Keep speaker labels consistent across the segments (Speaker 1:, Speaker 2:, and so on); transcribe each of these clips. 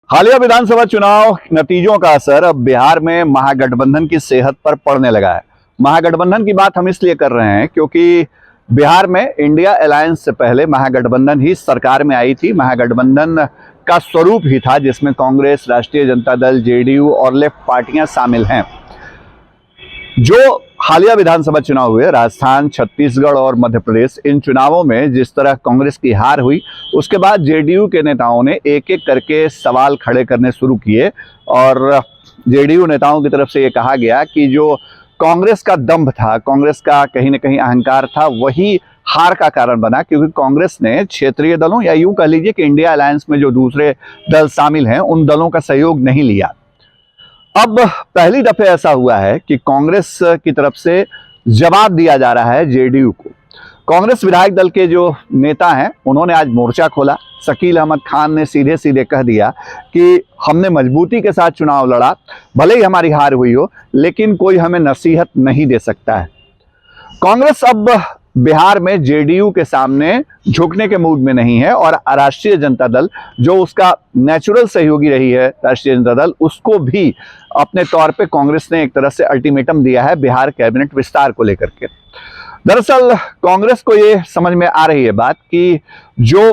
Speaker 1: हालिया विधानसभा चुनाव नतीजों का असर अब बिहार में महागठबंधन की सेहत पर पड़ने लगा है। महागठबंधन की बात हम इसलिए कर रहे हैं क्योंकि बिहार में इंडिया अलायंस से पहले महागठबंधन ही सरकार में आई थी। महागठबंधन का स्वरूप ही था जिसमें कांग्रेस, राष्ट्रीय जनता दल, जेडीयू और लेफ्ट पार्टियां शामिल हैं। जो हालिया विधानसभा चुनाव हुए राजस्थान, छत्तीसगढ़ और मध्य प्रदेश, इन चुनावों में जिस तरह कांग्रेस की हार हुई, उसके बाद जेडीयू के नेताओं ने एक एक करके सवाल खड़े करने शुरू किए और जेडीयू नेताओं की तरफ से ये कहा गया कि जो कांग्रेस का दंभ था, कांग्रेस का कहीं ना कहीं अहंकार था, वही हार का कारण बना, क्योंकि कांग्रेस ने क्षेत्रीय दलों या यूं कह लीजिए कि इंडिया अलायंस में जो दूसरे दल शामिल हैं उन दलों का सहयोग नहीं लिया। अब पहली दफे ऐसा हुआ है कि कांग्रेस की तरफ से जवाब दिया जा रहा है जेडीयू को। कांग्रेस विधायक दल के जो नेता हैं उन्होंने आज मोर्चा खोला। शकील अहमद खान ने सीधे सीधे कह दिया कि हमने मजबूती के साथ चुनाव लड़ा, भले ही हमारी हार हुई हो, लेकिन कोई हमें नसीहत नहीं दे सकता है। कांग्रेस अब बिहार में जेडीयू के सामने झुकने के मूड में नहीं है और राष्ट्रीय जनता दल, जो उसका नेचुरल सहयोगी रही है राष्ट्रीय जनता दल, उसको भी अपने तौर पे कांग्रेस ने एक तरह से अल्टीमेटम दिया है बिहार कैबिनेट विस्तार को लेकर के। दरअसल कांग्रेस को ये समझ में आ रही है बात कि जो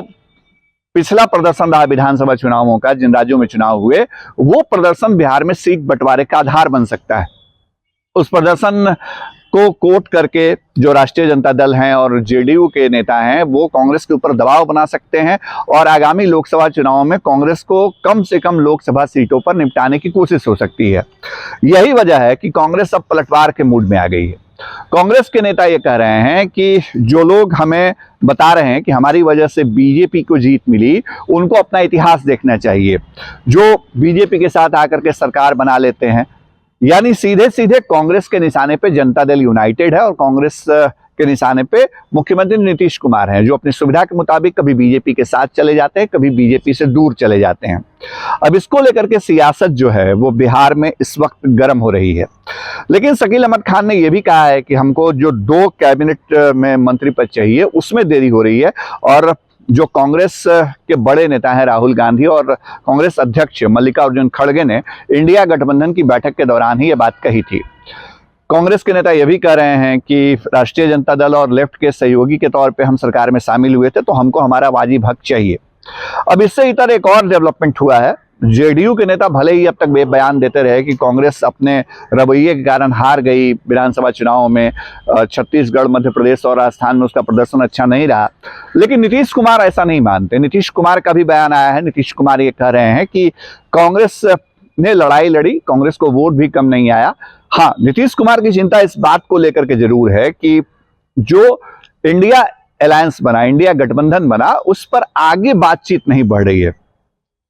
Speaker 1: पिछला प्रदर्शन रहा विधानसभा चुनावों का, जिन राज्यों में चुनाव हुए, वो प्रदर्शन बिहार में सीट बंटवारे का आधार बन सकता है। उस प्रदर्शन को कोट करके जो राष्ट्रीय जनता दल हैं और जेडीयू के नेता हैं वो कांग्रेस के ऊपर दबाव बना सकते हैं और आगामी लोकसभा चुनावों में कांग्रेस को कम से कम लोकसभा सीटों पर निपटाने की कोशिश हो सकती है। यही वजह है कि कांग्रेस अब पलटवार के मूड में आ गई है। कांग्रेस के नेता ये कह रहे हैं कि जो लोग हमें बता रहे हैं कि हमारी वजह से बीजेपी को जीत मिली, उनको अपना इतिहास देखना चाहिए। जो बीजेपी के साथ आकर के सरकार बना लेते हैं, यानी सीधे सीधे कांग्रेस के निशाने पे जनता दल यूनाइटेड है और कांग्रेस के निशाने पे मुख्यमंत्री नीतीश कुमार हैं, जो अपनी सुविधा के मुताबिक कभी बीजेपी के साथ चले जाते हैं, कभी बीजेपी से दूर चले जाते हैं। अब इसको लेकर के सियासत जो है वो बिहार में इस वक्त गर्म हो रही है। लेकिन शकील अहमद खान ने यह भी कहा है कि हमको जो 2 कैबिनेट में मंत्री पद चाहिए उसमें देरी हो रही है और जो कांग्रेस के बड़े नेता हैं राहुल गांधी और कांग्रेस अध्यक्ष मल्लिकार्जुन खड़गे ने इंडिया गठबंधन की बैठक के दौरान ही ये बात कही थी। कांग्रेस के नेता ये भी कह रहे हैं कि राष्ट्रीय जनता दल और लेफ्ट के सहयोगी के तौर पे हम सरकार में शामिल हुए थे, तो हमको हमारा वाजिब हक चाहिए। अब इससे इतर एक और डेवलपमेंट हुआ है। जेडीयू के नेता भले ही अब तक बयान देते रहे कि कांग्रेस अपने रवैये के कारण हार गई विधानसभा चुनावों में, छत्तीसगढ़, मध्य प्रदेश और राजस्थान में उसका प्रदर्शन अच्छा नहीं रहा, लेकिन नीतीश कुमार ऐसा नहीं मानते। नीतीश कुमार का भी बयान आया है। नीतीश कुमार ये कह रहे हैं कि कांग्रेस ने लड़ाई लड़ी, कांग्रेस को वोट भी कम नहीं आया। हाँ, नीतीश कुमार की चिंता इस बात को लेकर के जरूर है कि जो इंडिया अलायंस बना, इंडिया गठबंधन बना, उस पर आगे बातचीत नहीं बढ़ रही है।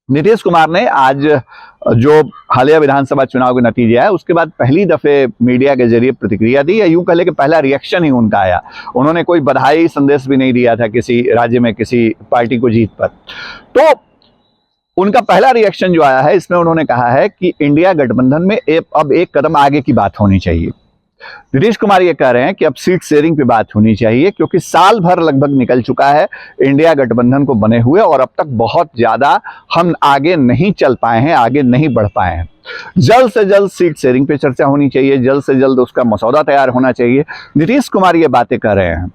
Speaker 1: नीतीश कुमार ने आज जो हालिया विधानसभा चुनाव के नतीजे आए उसके बाद पहली दफे मीडिया के जरिए प्रतिक्रिया दी, या यूं कह ले कि पहला रिएक्शन ही उनका आया। उन्होंने कोई बधाई संदेश भी नहीं दिया था किसी राज्य में किसी पार्टी को जीत पर। तो उनका पहला रिएक्शन जो आया है, इसमें उन्होंने कहा है कि इंडिया गठबंधन में अब एक कदम आगे की बात होनी चाहिए। नीतीश कुमार ये कह रहे हैं कि अब सीट शेयरिंग पे बात होनी चाहिए, क्योंकि साल भर लगभग निकल चुका है इंडिया गठबंधन को बने हुए और अब तक बहुत ज्यादा हम आगे नहीं चल पाए हैं, आगे नहीं बढ़ पाए हैं। जल्द से जल्द सीट शेयरिंग पे चर्चा होनी चाहिए, जल्द से जल्द उसका मसौदा तैयार होना चाहिए। नीतीश कुमार ये बातें कर रहे हैं।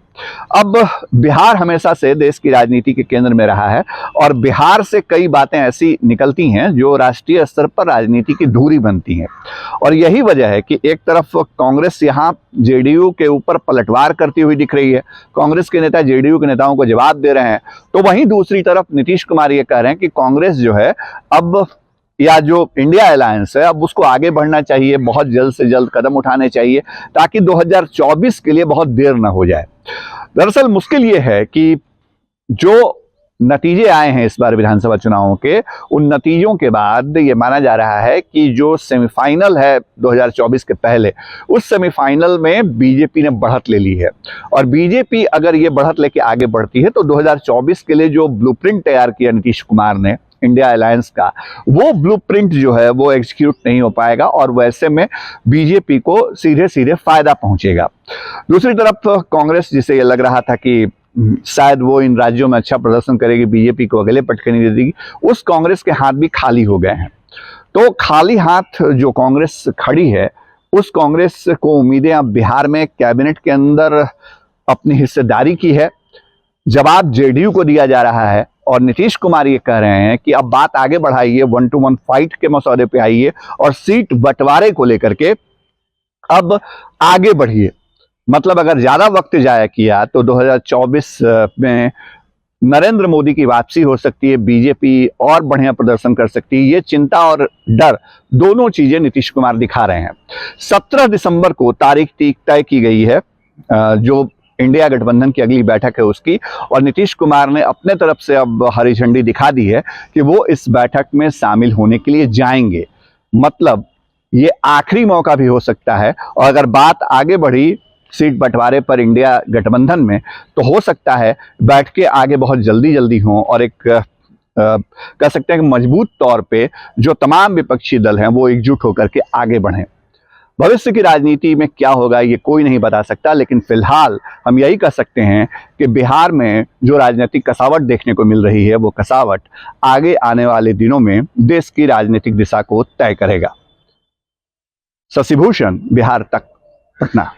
Speaker 1: अब बिहार हमेशा से देश की राजनीति के केंद्र में रहा है और बिहार से कई बातें ऐसी निकलती हैं जो राष्ट्रीय स्तर पर राजनीति की धुरी बनती हैं और यही वजह है कि एक तरफ कांग्रेस यहाँ जेडीयू के ऊपर पलटवार करती हुई दिख रही है, कांग्रेस के नेता जेडीयू के नेताओं को जवाब दे रहे हैं, तो वहीं दूसरी तरफ नीतीश कुमार ये कह रहे हैं कि कांग्रेस जो है अब, या जो इंडिया अलायंस है, अब उसको आगे बढ़ना चाहिए, बहुत जल्द से जल्द कदम उठाने चाहिए ताकि 2024 के लिए बहुत देर न हो जाए। दरअसल मुश्किल ये है कि जो नतीजे आए हैं इस बार विधानसभा चुनावों के, उन नतीजों के बाद ये माना जा रहा है कि जो सेमीफाइनल है 2024 के पहले, उस सेमीफाइनल में बीजेपी ने बढ़त ले ली है और बीजेपी अगर ये बढ़त लेके आगे बढ़ती है तो 2024 के लिए जो ब्लूप्रिंट तैयार किया नीतीश कुमार ने इंडिया अलायंस का, वो ब्लूप्रिंट जो है वो एग्जीक्यूट नहीं हो पाएगा और वैसे में बीजेपी को सीधे सीधे फायदा पहुंचेगा। दूसरी तरफ कांग्रेस, जिसे ये लग रहा था कि शायद वो इन राज्यों में अच्छा प्रदर्शन करेगी, बीजेपी को अगले पटके नहीं दे देगी, उस कांग्रेस के हाथ भी खाली हो गए हैं। तो खाली हाथ जो कांग्रेस खड़ी है, उस कांग्रेस को उम्मीदें अब बिहार में कैबिनेट के अंदर अपनी हिस्सेदारी की है। जवाब जेडीयू को दिया जा रहा है और नीतीश कुमार ये कह रहे हैं कि अब बात आगे बढ़ाइए, 1-to-1 फाइट के मसौदे पे आइए और सीट बंटवारे को लेकर के अब आगे बढ़िए। मतलब अगर ज्यादा वक्त जाया किया तो 2024 में नरेंद्र मोदी की वापसी हो सकती है, बीजेपी और बढ़िया प्रदर्शन कर सकती है। ये चिंता और डर दोनों चीजें नीतीश कुमार दिखा रहे हैं। 17 दिसंबर को तारीख तय की गई है जो इंडिया गठबंधन की अगली बैठक है उसकी, और नीतीश कुमार ने अपने तरफ से अब हरी झंडी दिखा दी है कि वो इस बैठक में शामिल होने के लिए जाएंगे। मतलब ये आखिरी मौका भी हो सकता है, और अगर बात आगे बढ़ी सीट बंटवारे पर इंडिया गठबंधन में, तो हो सकता है बैठकें आगे बहुत जल्दी हों और एक कह सकते हैं कि मजबूत तौर पे जो तमाम विपक्षी दल हैं वो एकजुट होकर के आगे बढ़ें। भविष्य की राजनीति में क्या होगा ये कोई नहीं बता सकता, लेकिन फिलहाल हम यही कह सकते हैं कि बिहार में जो राजनीतिक कसावट देखने को मिल रही है, वो कसावट आगे आने वाले दिनों में देश की राजनीतिक दिशा को तय करेगा। शशिभूषण, बिहार तक, पटना।